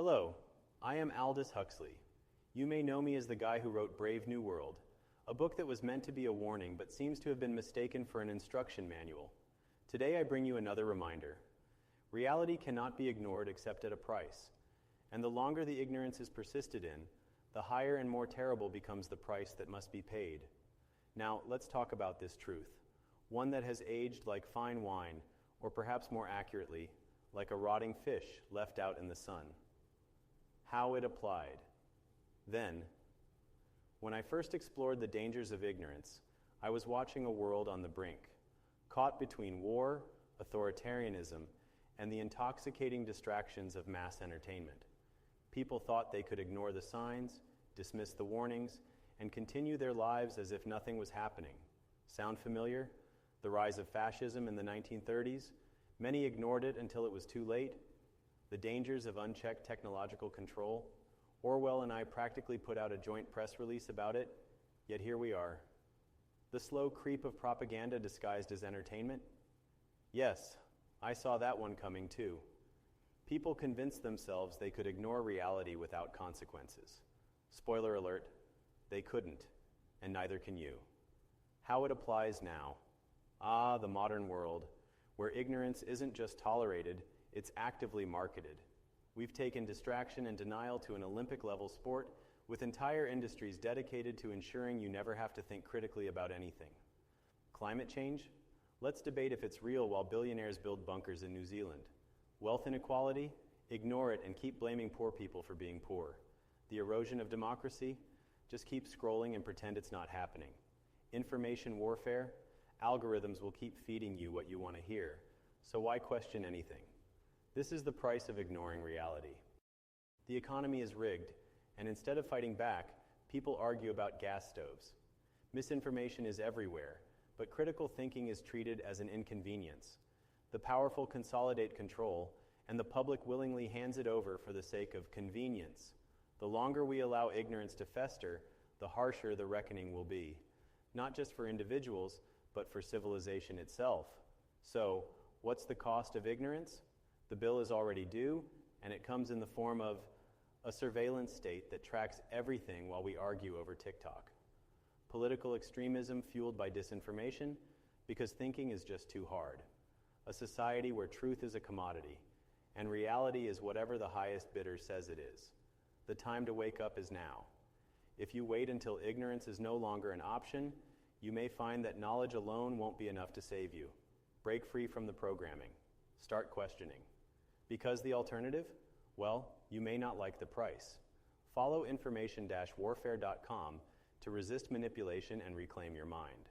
Hello, I am Aldous Huxley. You may know me as the guy who wrote Brave New World, a book that was meant to be a warning but seems to have been mistaken for an instruction manual. Today I bring you another reminder. Reality cannot be ignored except at a price, and the longer the ignorance is persisted in, the higher and more terrible becomes the price that must be paid. Now, let's talk about this truth, one that has aged like fine wine, or perhaps more accurately, like a rotting fish left out in the sun. How it applied. Then, when I first explored the dangers of ignorance, I was watching a world on the brink, caught between war, authoritarianism, and the intoxicating distractions of mass entertainment. People thought they could ignore the signs, dismiss the warnings, and continue their lives as if nothing was happening. Sound familiar? The rise of fascism in the 1930s? Many ignored it until it was too late. The dangers of unchecked technological control. Orwell and I practically put out a joint press release about it, yet here we are. The slow creep of propaganda disguised as entertainment? Yes, I saw that one coming too. People convinced themselves they could ignore reality without consequences. Spoiler alert, they couldn't, and neither can you. How it applies now. Ah, the modern world, where ignorance isn't just tolerated, it's actively marketed. We've taken distraction and denial to an Olympic-level sport with entire industries dedicated to ensuring you never have to think critically about anything. Climate change? Let's debate if it's real while billionaires build bunkers in New Zealand. Wealth inequality? Ignore it and keep blaming poor people for being poor. The erosion of democracy? Just keep scrolling and pretend it's not happening. Information warfare? Algorithms will keep feeding you what you want to hear, so why question anything? This is the price of ignoring reality. The economy is rigged, and instead of fighting back, people argue about gas stoves. Misinformation is everywhere, but critical thinking is treated as an inconvenience. The powerful consolidate control, and the public willingly hands it over for the sake of convenience. The longer we allow ignorance to fester, the harsher the reckoning will be, not just for individuals, but for civilization itself. So, what's the cost of ignorance? The bill is already due, and it comes in the form of a surveillance state that tracks everything while we argue over TikTok. Political extremism fueled by disinformation, because thinking is just too hard. A society where truth is a commodity, and reality is whatever the highest bidder says it is. The time to wake up is now. If you wait until ignorance is no longer an option, you may find that knowledge alone won't be enough to save you. Break free from the programming. Start questioning. Because the alternative? Well, you may not like the price. Follow information-warfare.com to resist manipulation and reclaim your mind.